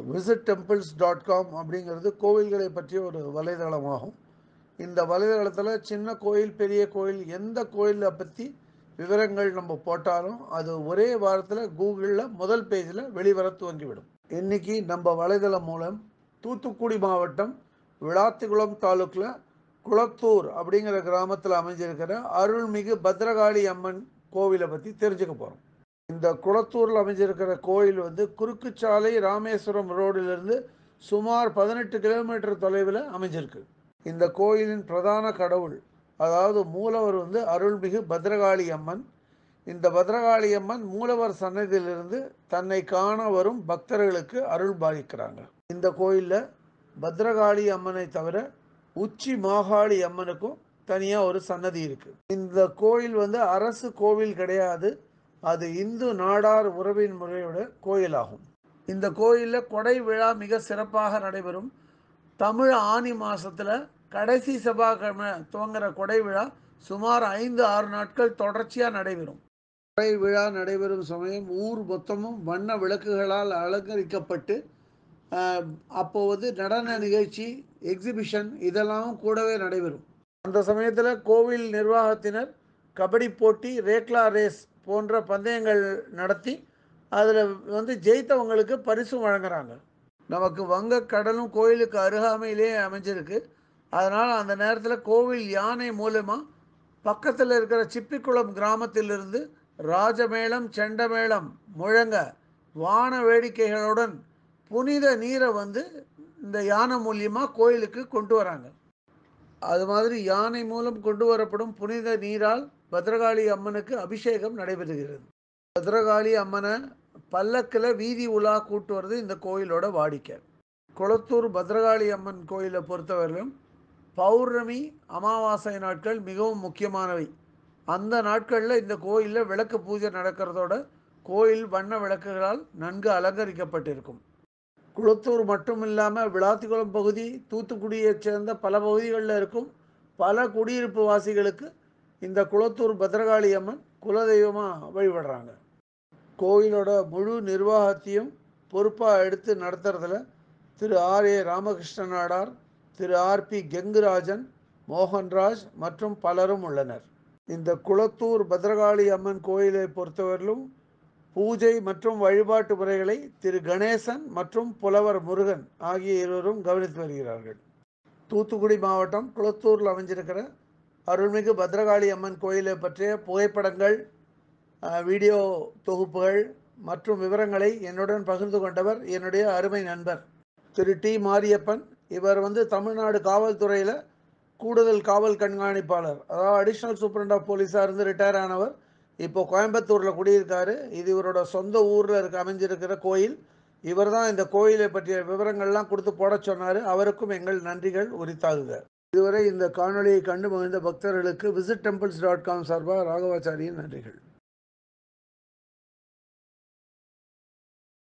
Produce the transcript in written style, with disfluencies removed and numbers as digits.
visitTemples.com அப்படிங்கிறது கோவில்களை பற்றிய ஒரு வலைதளமாகும். இந்த வலைதளத்தில் சின்ன கோயில் பெரிய கோயில் எந்த கோயிலை பற்றி விவரங்கள் நம்ம போட்டாலும் அது ஒரே வாரத்தில் கூகுளில் முதல் பேஜில் வெளிவர துவங்கிவிடும். இன்னைக்கு நம்ம வலைதளம் மூலம் தூத்துக்குடி மாவட்டம் விளாத்திகுளம் தாலுக்கில் குளத்தூர் அப்படிங்கிற கிராமத்தில் அமைஞ்சிருக்கிற அருள்மிகு பத்ரகாளி அம்மன் கோவிலை பற்றி தெரிஞ்சுக்க போகிறோம். இந்த குளத்தூரில் அமைஞ்சிருக்கிற கோயில் குறுக்குச்சாலை ராமேஸ்வரம் ரோடிலிருந்து சுமார் 18 கிலோமீட்டர் தொலைவில் அமைஞ்சிருக்கு. இந்த கோயிலின் பிரதான கடவுள் அதாவது மூலவர் அருள்மிகு பத்ரகாளி அம்மன். இந்த பத்ரகாளி அம்மன் மூலவர் சன்னதியிலிருந்து தன்னை காண வரும் பக்தர்களுக்கு அருள் பாலிக்கிறாங்க. இந்த கோயிலில் பத்ரகாளி அம்மனை தவிர உச்சி மாகாளி அம்மனுக்கும் தனியாக ஒரு சன்னதி இருக்குது. இந்த கோயில் அரசு கோவில் கிடையாது, அது இந்து நாடார் உறவின் முறையோட கோயிலாகும். இந்த கோயிலில் கொடை விழா மிக சிறப்பாக நடைபெறும். தமிழ் ஆனி மாதத்தில் கடைசி செவ்வாய்க்கிழமை துவங்குற கொடை விழா சுமார் 5-6 நாட்கள் தொடர்ச்சியாக நடைபெறும். கொடை விழா நடைபெறும் சமயம் ஊர் மொத்தமும் வண்ண விளக்குகளால் அலங்கரிக்கப்பட்டு அப்போது நடன நிகழ்ச்சி, எக்ஸிபிஷன் இதெல்லாம் கூடவே நடைபெறும். அந்த சமயத்தில் கோவில் நிர்வாகத்தினர் கபடி போட்டி, ரேக்லா ரேஸ் போன்ற பந்தயங்கள் நடத்தி அதில் ஜெயித்தவங்களுக்கு பரிசு வழங்குறாங்க. நமக்கு வங்கக்கடலும் கோயிலுக்கு அருகாமையிலே அமைஞ்சிருக்கு. அதனால் அந்த நேரத்தில் கோவில் யானை மூலமாக பக்கத்தில் இருக்கிற சிப்பிக்குளம் கிராமத்திலிருந்து ராஜமேளம் செண்டமேளம் முழங்க வான வேடிக்கைகளுடன் புனித நீரை இந்த யானை மூலியமாக கோயிலுக்கு கொண்டு வராங்க. அது மாதிரி யானை மூலம் கொண்டு வரப்படும் புனித நீரால் பத்ரகாளி அம்மனுக்கு அபிஷேகம் நடைபெறுகிறது. பத்ரகாளி அம்மனை பல்லக்கில் வீதி உலா கூட்டு வருது இந்த கோயிலோட வாடிக்கை. குளத்தூர் பத்ரகாளி அம்மன் கோயிலை பொறுத்தவரையிலும் பௌர்ணமி அமாவாசை நாட்கள் மிகவும் முக்கியமானவை. அந்த நாட்களில் இந்த கோயிலில் விளக்கு பூஜை நடக்கிறதோட கோயில் வண்ண விளக்குகளால் நன்கு அலங்கரிக்கப்பட்டிருக்கும். குளத்தூர் மட்டும் இல்லாமல் விளாத்திகுளம் பகுதி, தூத்துக்குடியைச் சேர்ந்த பல பகுதிகளில் இருக்கும் பல குடியிருப்பு வாசிகளுக்கு இந்த குளத்தூர் பத்ரகாளி அம்மன் குலதெய்வமாக வழிபடுறாங்க. கோயிலோட முழு நிர்வாகத்தையும் பொறுப்பாக எடுத்து நடத்துறதுல திரு ஆர்.ஏ. ராமகிருஷ்ண நாடார், திரு ஆர்.பி. கெங்குராஜன், மோகன்ராஜ் மற்றும் பலரும் உள்ளனர். இந்த குளத்தூர் பத்ரகாளி அம்மன் கோயிலை பொறுத்தவரையிலும் பூஜை மற்றும் வழிபாட்டு முறைகளை திரு கணேசன் மற்றும் புலவர் முருகன் ஆகிய இருவரும் கவனித்து வருகிறார்கள். தூத்துக்குடி மாவட்டம் குளத்தூரில் அமைஞ்சிருக்கிற அருள்மிகு பத்ரகாளி அம்மன் கோயிலை பற்றிய புகைப்படங்கள், வீடியோ தொகுப்புகள் மற்றும் விவரங்களை என்னுடன் பகிர்ந்து கொண்டவர் என்னுடைய அருமை நண்பர் திரு டி. மாரியப்பன். இவர் தமிழ்நாடு காவல்துறையில் கூடுதல் காவல் கண்காணிப்பாளர், அதாவது அடிஷ்னல் சூப்பரண்ட் ஆஃப் போலீஸாக இருந்து ரிட்டையர் ஆனவர். இப்போ கோயம்புத்தூரில் குடியிருக்காரு. இது இவரோட சொந்த ஊரில் அமைஞ்சிருக்கிற கோயில். இவர் தான் இந்த கோயிலை பற்றிய விவரங்கள்லாம் கொடுத்து போட சொன்னார். அவருக்கும் எங்கள் நன்றிகள் உரித்தாகுக. இதுவரை இந்த காணொலியை கண்டு மகிழ்ந்த பக்தர்களுக்கு visitTemples.com சார்பாக ராகவாச்சாரியின் நன்றிகள்.